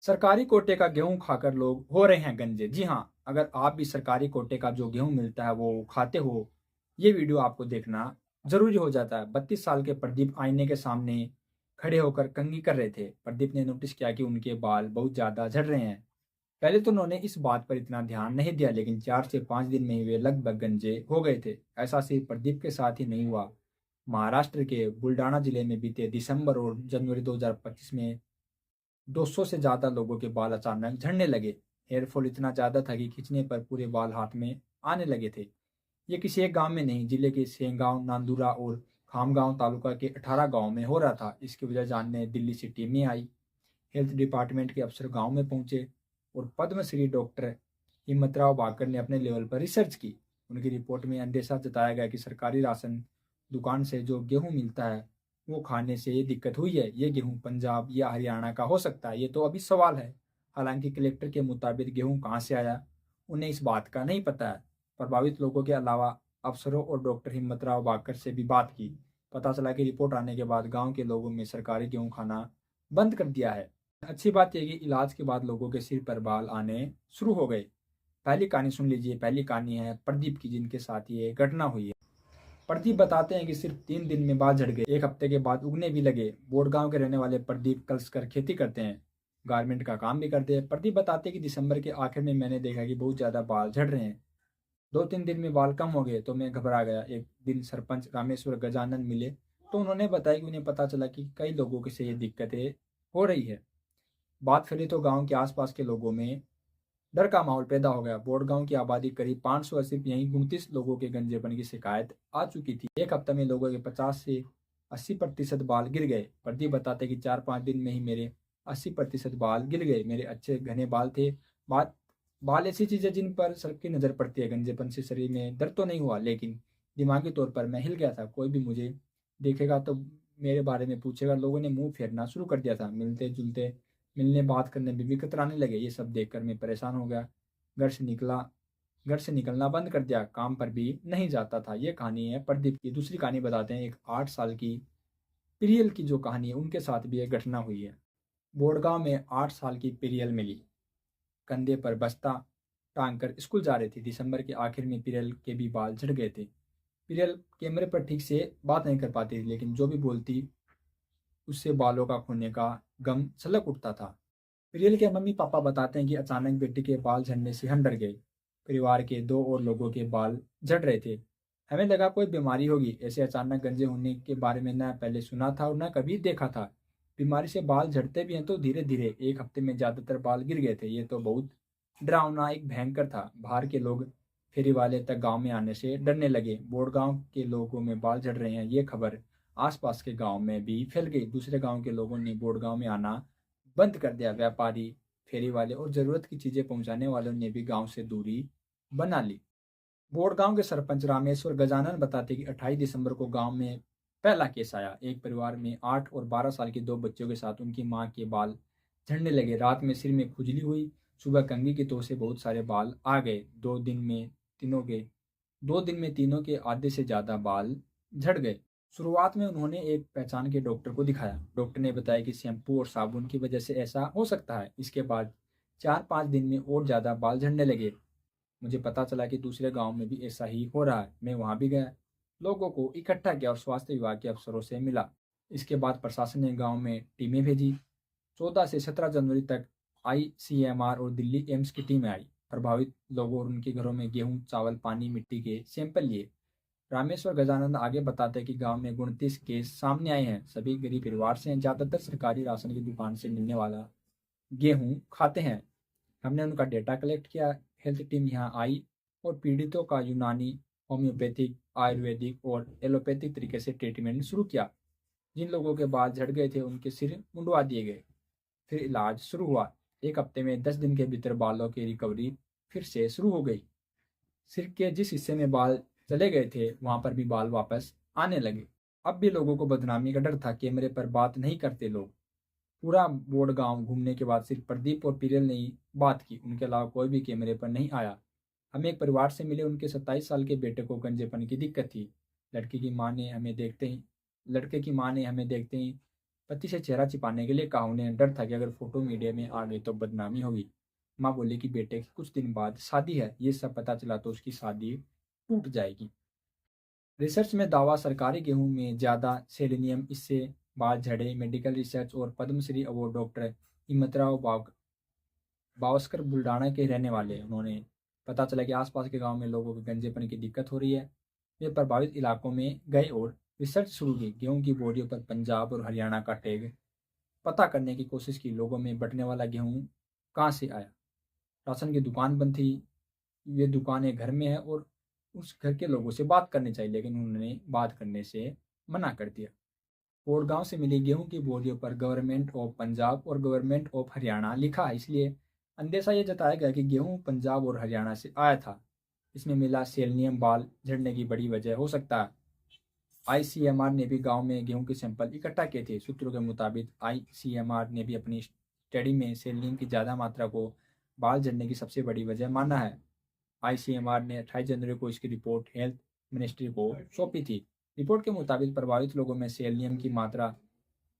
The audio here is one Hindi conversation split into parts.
सरकारी कोटे का गेहूं खाकर लोग हो रहे हैं गंजे। जी हाँ, अगर आप भी सरकारी कोटे का जो गेहूं मिलता है वो खाते हो, ये वीडियो आपको देखना जरूरी हो जाता है। 32 साल के प्रदीप आईने के सामने खड़े होकर कंघी कर रहे थे। प्रदीप ने नोटिस किया कि उनके बाल बहुत ज्यादा झड़ रहे हैं। पहले तो उन्होंने इस बात पर इतना ध्यान नहीं दिया, लेकिन 4 से 5 दिन में ही वे लगभग गंजे हो गए थे। ऐसा सिर्फ प्रदीप के साथ ही नहीं हुआ। महाराष्ट्र के बुल्डाना जिले में बीते दिसंबर और जनवरी 2025 में 200 से ज़्यादा लोगों के बाल अचानक झड़ने लगे। हेयरफॉल इतना ज़्यादा था कि खींचने पर पूरे बाल हाथ में आने लगे थे। ये किसी एक गांव में नहीं, जिले के सेंगांव, नांदुरा और खामगांव तालुका के 18 गांव में हो रहा था। इसकी वजह जानने दिल्ली से टीमें आई। हेल्थ डिपार्टमेंट के अफसर गांव में पहुंचे और पद्मश्री डॉक्टर हिम्मतराव भाकर ने अपने लेवल पर रिसर्च की। उनकी रिपोर्ट में अंदेशा जताया गया कि सरकारी राशन दुकान से जो गेहूं मिलता है वो खाने से ये दिक्कत हुई है। ये गेहूं पंजाब या हरियाणा का हो सकता है, ये तो अभी सवाल है। हालांकि कलेक्टर के मुताबिक गेहूं कहाँ से आया उन्हें इस बात का नहीं पता है। प्रभावित लोगों के अलावा अफसरों और डॉक्टर हिम्मतराव भाकर से भी बात की। पता चला कि रिपोर्ट आने के बाद गांव के लोगों में सरकारी गेहूं खाना बंद कर दिया है। अच्छी बात यह कि इलाज के बाद लोगों के सिर पर बाल आने शुरू हो गए। पहली कहानी सुन लीजिए। पहली कहानी है प्रदीप की, जिनके साथ ये घटना हुई है। प्रदीप बताते हैं कि सिर्फ 3 दिन में बाल झड़ गए, एक हफ्ते के बाद उगने भी लगे। बोडगांव के रहने वाले प्रदीप कल्स कर खेती करते हैं, गारमेंट का काम भी करते हैं। प्रदीप बताते हैं कि दिसंबर के आखिर में मैंने देखा कि बहुत ज्यादा बाल झड़ रहे हैं। 2-3 दिन में बाल कम हो गए तो मैं घबरा गया। एक दिन सरपंच रामेश्वर गजानन मिले तो उन्होंने बताया कि उन्हें पता चला कि कई लोगों के से ये दिक्कतें हो रही है। बात फैली तो गांव के आसपास के लोगों में डर का माहौल पैदा हो गया। बोडगांव की आबादी करीब 500 और सिर्फ यहीं 29 लोगों के गंजेपन की शिकायत आ चुकी थी। एक हफ्ते में लोगों के 50 से 80% बाल गिर गए। प्रदीप बताते कि 4-5 दिन में ही मेरे 80% बाल गिर गए। मेरे अच्छे घने बाल थे। बात बाल ऐसी चीज है जिन पर सबकी नजर पड़ती है। गंजेपन से शरीर में दर्द तो नहीं हुआ, लेकिन दिमागी तौर पर मैं हिल गया था। कोई भी मुझे देखेगा तो मेरे बारे में पूछेगा। लोगों ने मुंह फेरना शुरू कर दिया था। मिलने बात करने में भी कतराने लगे। ये सब देखकर मैं परेशान हो गया। घर से निकला घर से निकलना बंद कर दिया, काम पर भी नहीं जाता था। ये कहानी है प्रदीप की। दूसरी कहानी बताते हैं एक 8 साल की प्रियल की। जो कहानी है उनके साथ भी एक घटना हुई है। बोड़गांव में 8 साल की प्रियल मिली। कंधे पर बस्ता टांग कर स्कूल जा रही थी। दिसंबर के आखिर में प्रियल के भी बाल झड़ गए थे। प्रियल कैमरे पर ठीक से बात नहीं कर पाती थी, लेकिन जो भी बोलती उससे बालों का खोने का गम छलक उठता था। प्रियल के मम्मी पापा बताते हैं कि अचानक बेटी के बाल झड़ने से हम डर गए। परिवार के 2 और लोगों के बाल झड़ रहे थे। हमें लगा कोई बीमारी होगी। ऐसे अचानक गंजे होने के बारे में न पहले सुना था और न कभी देखा था। बीमारी से बाल झड़ते भी हैं तो धीरे धीरे। एक हफ्ते में ज्यादातर बाल गिर गए थे। ये तो बहुत डरावना, एक भयंकर था। बाहर के लोग फेरी वाले तक गांव में आने से डरने लगे। बोड़गांव के लोगों में बाल झड़ रहे हैं, ये खबर आसपास के गांव में भी फैल गई। दूसरे गांव के लोगों ने बोड़गांव में आना बंद कर दिया। व्यापारी, फेरी वाले और जरूरत की चीजें पहुंचाने वालों ने भी गांव से दूरी बना ली। बोड़गांव के सरपंच रामेश्वर गजानन बताते कि 28 दिसंबर को गांव में पहला केस आया। एक परिवार में 8 और 12 साल के 2 बच्चों के साथ उनकी मां के बाल झड़ने लगे। रात में सिर में खुजली हुई। सुबह कंघी की तो से बहुत सारे बाल आ गए। 2 दिन में तीनों के आधे से ज्यादा बाल झड़ गए। शुरुआत में उन्होंने एक पहचान के डॉक्टर को दिखाया। डॉक्टर ने बताया कि शैम्पू और साबुन की वजह से ऐसा हो सकता है। इसके बाद 4-5 दिन में और ज़्यादा बाल झड़ने लगे। मुझे पता चला कि दूसरे गांव में भी ऐसा ही हो रहा है। मैं वहां भी गया, लोगों को इकट्ठा किया और स्वास्थ्य विभाग के अफसरों से मिला। इसके बाद प्रशासन ने गांव में टीमें भेजी। 14 से 17 जनवरी तक ICMR और दिल्ली एम्स की टीमें आई। प्रभावित लोगों और उनके घरों में गेहूं, चावल, पानी, मिट्टी के सैंपल लिए। रामेश्वर गजानंद आगे बताते हैं कि गांव में 29 केस सामने आए हैं। सभी गरीब परिवार से हैं। ज्यादातर सरकारी राशन की दुकान से मिलने वाला गेहूं खाते हैं। हमने उनका डेटा कलेक्ट किया। हेल्थ टीम यहाँ आई और पीड़ितों का यूनानी, होम्योपैथिक, आयुर्वेदिक और एलोपैथिक तरीके से ट्रीटमेंट शुरू किया। जिन लोगों के बाल झड़ गए थे उनके सिर मुंडवा दिए गए। फिर इलाज शुरू हुआ। एक हफ्ते में 10 दिन के भीतर बालों की रिकवरी फिर से शुरू हो गई। सिर के जिस हिस्से में बाल चले गए थे वहां पर भी बाल वापस आने लगे। अब भी लोगों को बदनामी का डर था। कैमरे पर बात नहीं करते लोग। पूरा बोर्ड गांव घूमने के बाद सिर्फ प्रदीप और पीरल ने ही बात की। उनके अलावा कोई भी कैमरे पर नहीं आया। हम एक परिवार से मिले। उनके 27 साल के बेटे को गंजेपन की दिक्कत थी। लड़के की मां ने हमें देखते ही लड़के की मां ने हमें देखते ही पति से चेहरा छिपाने के लिए कहा। उन्हें डर था कि अगर फोटो मीडिया में आ गई तो बदनामी होगी। माँ बोली कि बेटे की कुछ दिन बाद शादी है, ये सब पता चला तो उसकी शादी टूट जाएगी। रिसर्च में दावा, सरकारी गेहूं में ज़्यादा सेलेनियम, इससे बाल झड़े। मेडिकल रिसर्च और पद्मश्री अवार्ड डॉक्टर हिम्मतराव बावस्कर बुल्डाना के रहने वाले। उन्होंने पता चला कि आसपास के गांव में लोगों को गंजेपन की दिक्कत हो रही है। वे प्रभावित इलाकों में गए और रिसर्च शुरू की। गेहूं की बोरियों पर पंजाब और हरियाणा का टैग पता करने की कोशिश की। लोगों में बंटने वाला गेहूं कहाँ से आया। राशन की दुकान बंद थी। ये दुकानें घर में है और उस घर के लोगों से बात करनी चाहिए, लेकिन उन्होंने बात करने से मना कर दिया। कोड़गांव से मिली गेहूं की बोरियों पर गवर्नमेंट ऑफ पंजाब और गवर्नमेंट ऑफ हरियाणा लिखा है, इसलिए अंदेशा ये जताया गया कि गेहूं पंजाब और हरियाणा से आया था। इसमें मिला सेलेनियम बाल झड़ने की बड़ी वजह हो सकता है। आईसीएमआर ने भी गांव में गेहूं के सैंपल इकट्ठा किए थे। सूत्रों के मुताबिक आईसीएमआर ने भी अपनी स्टडी में सेलेनियम की ज़्यादा मात्रा को बाल झड़ने की सबसे बड़ी वजह माना है। आईसीएमआर ने 28 जनवरी को इसकी रिपोर्ट हेल्थ मिनिस्ट्री को सौंपी थी। रिपोर्ट के मुताबिक प्रभावित लोगों में सेलेनियम की मात्रा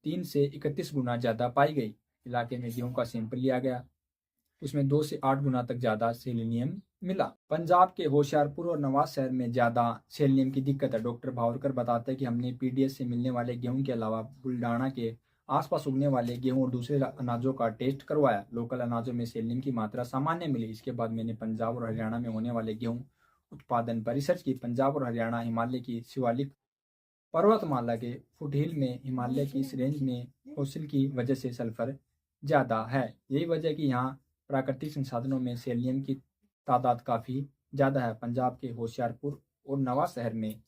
3 से 31 गुना ज़्यादा पाई गई। इलाके में गेहूं का सैंपल लिया गया, उसमें 2 से 8 गुना तक ज़्यादा सेलेनियम मिला। पंजाब के होशियारपुर और नवाज शहर में ज़्यादा सेलेनियम की दिक्कत है। डॉक्टर भावरकर बताते हैं कि हमने पीडीएस से मिलने वाले गेहूं के अलावा बुल्डाना के आसपास उगने वाले गेहूं और दूसरे अनाजों का टेस्ट करवाया। लोकल अनाजों में सेलेनियम की मात्रा सामान्य मिली। इसके बाद मैंने पंजाब और हरियाणा में होने वाले गेहूं उत्पादन पर रिसर्च की। पंजाब और हरियाणा हिमालय की शिवालिक पर्वतमाला के फुटहिल में हिमालय की इस रेंज में फॉसिल की वजह से सल्फर ज़्यादा है। यही वजह है कि यहाँ प्राकृतिक संसाधनों में सेलेनियम की तादाद काफ़ी ज़्यादा है। पंजाब के होशियारपुर और नवाज शहर में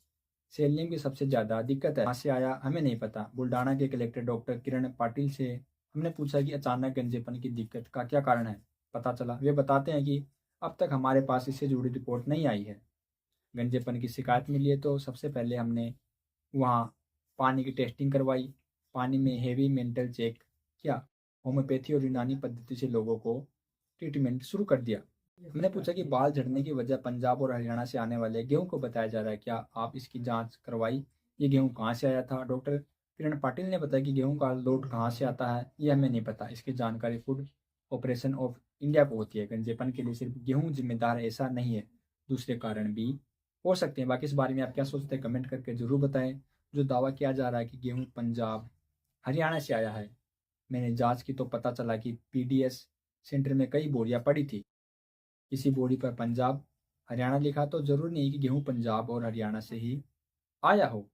सेलेनियम की सबसे ज़्यादा दिक्कत है। कहाँ से आया हमें नहीं पता। बुल्डाना के कलेक्टर डॉक्टर किरण पाटिल से हमने पूछा कि अचानक गंजेपन की दिक्कत का क्या कारण है। पता चला, वे बताते हैं कि अब तक हमारे पास इससे जुड़ी रिपोर्ट नहीं आई है। गंजेपन की शिकायत मिली है तो सबसे पहले हमने वहाँ पानी की टेस्टिंग करवाई, पानी में हेवी मेंटल चेक किया, होम्योपैथी और यूनानी पद्धति से लोगों को ट्रीटमेंट शुरू कर दिया। हमने पूछा कि बाल झड़ने की वजह पंजाब और हरियाणा से आने वाले गेहूं को बताया जा रहा है, क्या आप इसकी जांच करवाई? ये गेहूं कहाँ से आया था? डॉक्टर किरण पाटिल ने बताया कि गेहूं का लोड कहाँ से आता है ये हमें नहीं पता। इसकी जानकारी फूड ऑपरेशन ऑफ इंडिया को होती है। गंजेपन के लिए सिर्फ गेहूं जिम्मेदार है ऐसा नहीं है, दूसरे कारण भी हो सकते हैं। बाकी इस बारे में आप क्या सोचते हैं कमेंट करके ज़रूर बताएं। जो दावा किया जा रहा है कि गेहूँ पंजाब हरियाणा से आया है, मैंने जांच की तो पता चला कि पीडीएस सेंटर में कई बोरियां पड़ी थी। किसी बोरी पर पंजाब हरियाणा लिखा तो जरूर नहीं कि गेहूं पंजाब और हरियाणा से ही आया हो।